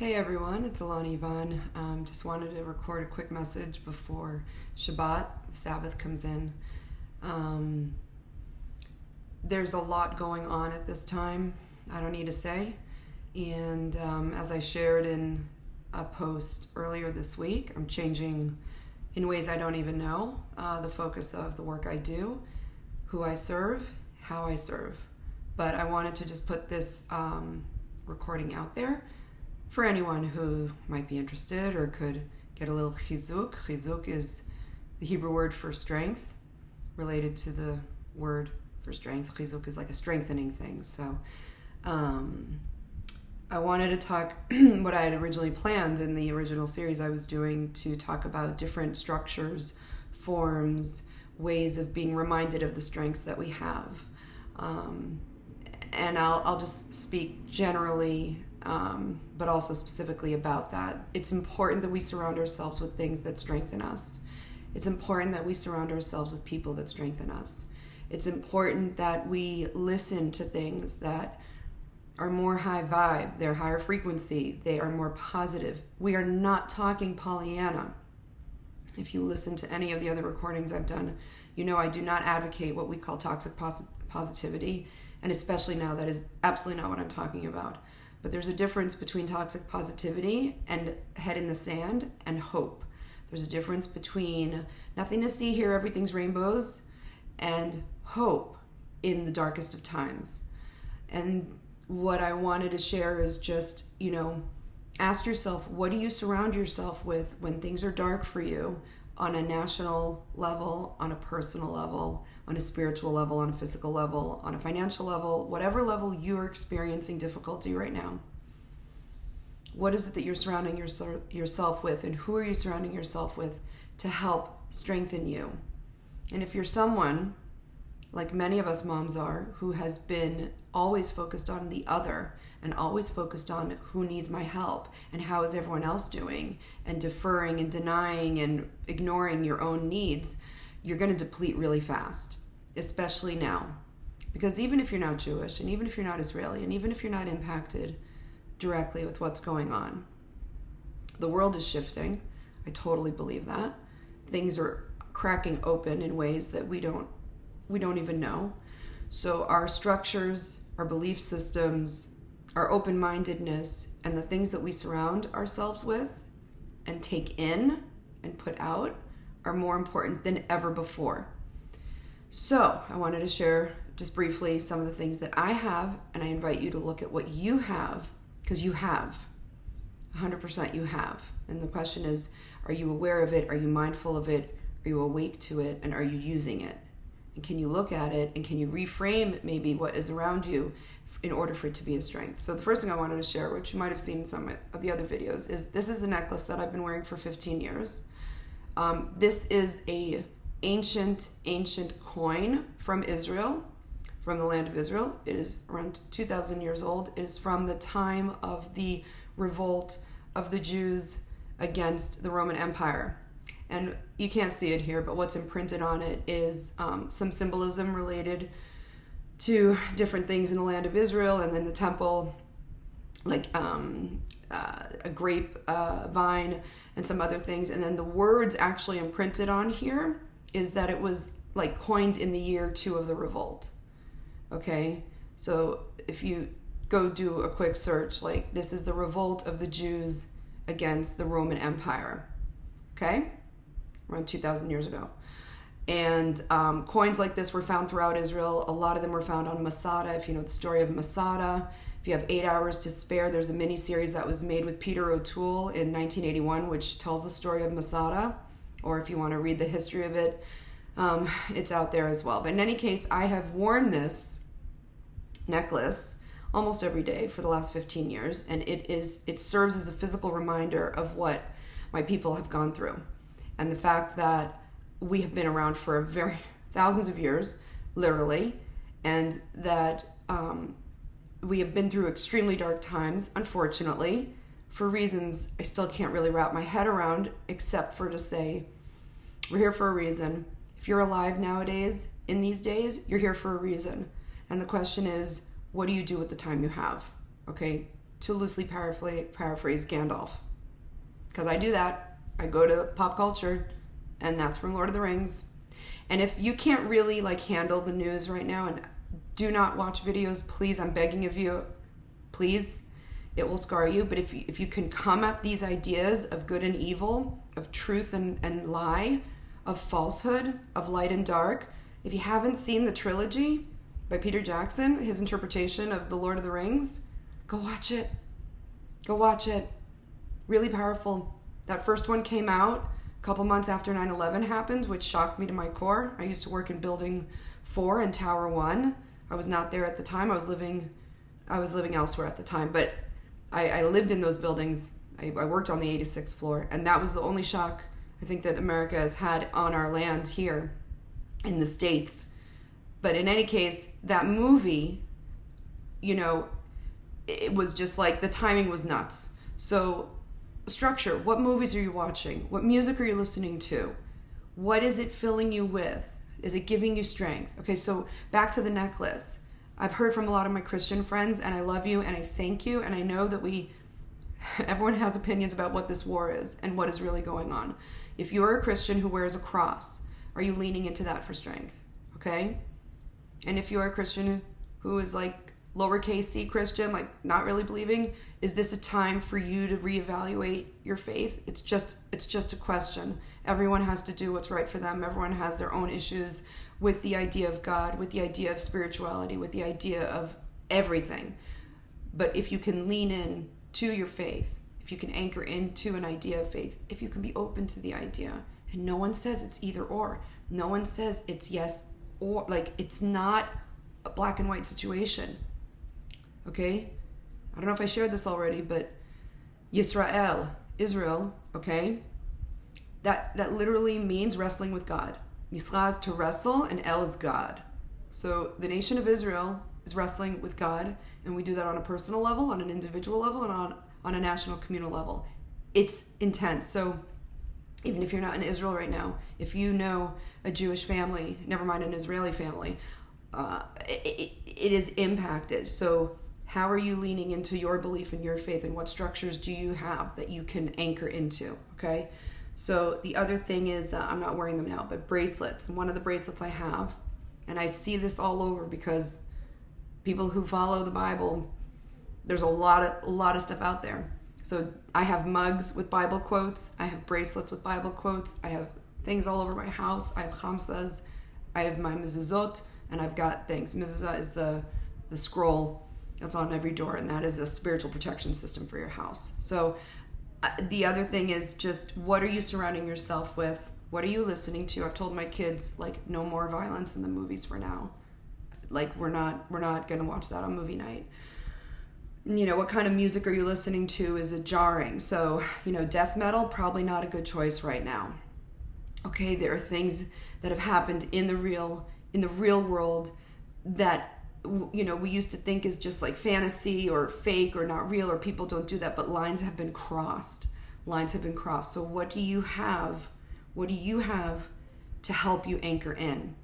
Hey everyone, it's Alana Yvonne. Just wanted to record a quick message before Shabbat, the Sabbath, comes in. There's a lot going on at this time, I don't need to say. And as I shared in a post earlier this week, I'm changing in ways I don't even know the focus of the work I do, who I serve, how I serve. But I wanted to just put this recording out there for anyone who might be interested or could get a little chizuk. Chizuk is the Hebrew word for strength, related to the word for strength. Chizuk is like a strengthening thing. So I wanted to talk what I had originally planned in the original series I was doing, to talk about different structures, forms, ways of being reminded of the strengths that we have. And I'll just speak generally, but also specifically about that. It's important that we surround ourselves with things that strengthen us. It's important that we surround ourselves with people that strengthen us. It's important that we listen to things that are more high vibe, they're higher frequency, they are more positive. We are not talking Pollyanna. If you listen to any of the other recordings I've done, you know I do not advocate what we call toxic positivity, and especially now, that is absolutely not what I'm talking about. But there's a difference between toxic positivity and head in the sand and hope. There's a difference between nothing to see here, everything's rainbows, and hope in the darkest of times. And what I wanted to share is just, ask yourself, what do you surround yourself with when things are dark for you, on a national level, on a personal level, on a spiritual level, on a physical level, on a financial level, whatever level you're experiencing difficulty right now. What is it that you're surrounding yourself with, and who are you surrounding yourself with to help strengthen you? And if you're someone, like many of us moms are, who has been always focused on the other and always focused on who needs my help and how is everyone else doing, and deferring and denying and ignoring your own needs, you're going to deplete really fast, especially now. Because even if you're not Jewish, and even if you're not Israeli, and even if you're not impacted directly with what's going on, the world is shifting. I totally believe that. Things are cracking open in ways that we don't even know. So our structures, our belief systems, our open-mindedness, and the things that we surround ourselves with and take in and put out are more important than ever before. So I wanted to share just briefly some of the things that I have, and I invite you to look at what you have, because you have. 100% you have. And the question is, are you aware of it? Are you mindful of it? Are you awake to it? And are you using it? And can you look at it, and can you reframe maybe what is around you in order for it to be a strength? So the first thing I wanted to share, which you might have seen in some of the other videos, is this is a necklace that I've been wearing for 15 years. This is a ancient coin from Israel, from the land of Israel. It is around 2,000 years old. It is from the time of the revolt of the Jews against the Roman Empire. And you can't see it here, but what's imprinted on it is some symbolism related to different things in the land of Israel, and then the temple, like a grape vine and some other things. And then the words actually imprinted on here is that it was like coined in the year 2 of the revolt. Okay, so if you go do a quick search, like, this is the revolt of the Jews against the Roman Empire. Okay, around 2,000 years ago. And coins like this were found throughout Israel. A lot of them were found on Masada. If you know the story of Masada, if you have 8 hours to spare, there's a mini-series that was made with Peter O'Toole in 1981, which tells the story of Masada. Or if you want to read the history of it, it's out there as well. But in any case, I have worn this necklace almost every day for the last 15 years. And it serves as a physical reminder of what my people have gone through. And the fact that we have been around for thousands of years, literally, and that we have been through extremely dark times, unfortunately, for reasons I still can't really wrap my head around, except for to say, we're here for a reason. If you're alive nowadays, in these days, you're here for a reason. And the question is, what do you do with the time you have? Okay, to loosely paraphrase Gandalf. Because I do that. I go to pop culture, and that's from Lord of the Rings. And if you can't really like handle the news right now, and do not watch videos, please, I'm begging of you, please, it will scar you. But if you can come at these ideas of good and evil, of truth and lie, of falsehood, of light and dark, if you haven't seen the trilogy by Peter Jackson, his interpretation of the Lord of the Rings, go watch it. Go watch it. Really powerful. That first one came out a couple months after 9/11 happened, which shocked me to my core. I used to work in Building 4 and Tower 1. I was not there at the time. I was living elsewhere at the time, but I lived in those buildings. I worked on the 86th floor, and that was the only shock I think that America has had on our land here in the States. But in any case, that movie, it was just like the timing was nuts. So structure, what movies are you watching? What music are you listening to? What is it filling you with? Is it giving you strength? Okay, so back to the necklace. I've heard from a lot of my Christian friends, and I love you and I thank you, and I know that everyone has opinions about what this war is and what is really going on. If you're a Christian who wears a cross, are you leaning into that for strength? Okay? And if you're a Christian who is like lowercase c Christian, like not really believing, is this a time for you to reevaluate your faith? It's just a question. Everyone has to do what's right for them. Everyone has their own issues with the idea of God, with the idea of spirituality, with the idea of everything. But if you can lean in to your faith, if you can anchor into an idea of faith, if you can be open to the idea, and no one says it's either or. No one says it's yes or, like, it's not a black and white situation. Okay? I don't know if I shared this already, but Israel, okay? That literally means wrestling with God. Yisra is to wrestle, and El is God. So the nation of Israel is wrestling with God, and we do that on a personal level, on an individual level, and on a national communal level. It's intense. So even if you're not in Israel right now, if you know a Jewish family, never mind an Israeli family, it is impacted. So how are you leaning into your belief and your faith, and what structures do you have that you can anchor into? Okay. So the other thing is, I'm not wearing them now, but bracelets. And one of the bracelets I have, and I see this all over because people who follow the Bible, there's a lot of stuff out there. So I have mugs with Bible quotes. I have bracelets with Bible quotes. I have things all over my house. I have chamsas. I have my mezuzot, and I've got things. Mezuzah is the scroll that's on every door, and that is a spiritual protection system for your house. So the other thing is just, what are you surrounding yourself with? What are you listening to? I've told my kids, like, no more violence in the movies for now. Like, we're not going to watch that on movie night. What kind of music are you listening to? Is it jarring? So, death metal, probably not a good choice right now. Okay, there are things that have happened in the real world that, we used to think is just like fantasy or fake or not real, or people don't do that, but lines have been crossed. So what do you have to help you anchor in?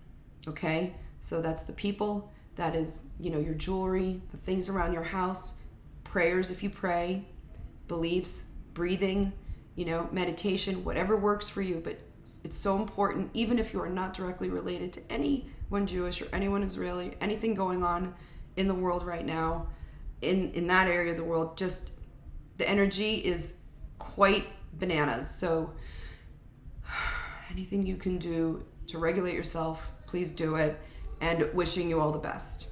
Okay, so that's the people, that is, your jewelry, the things around your house, prayers if you pray, beliefs, breathing, meditation, whatever works for you. But it's so important, even if you are not directly related to anyone Jewish or anyone Israeli, anything going on in the world right now, in that area of the world, just the energy is quite bananas. So anything you can do to regulate yourself, please do it, and wishing you all the best.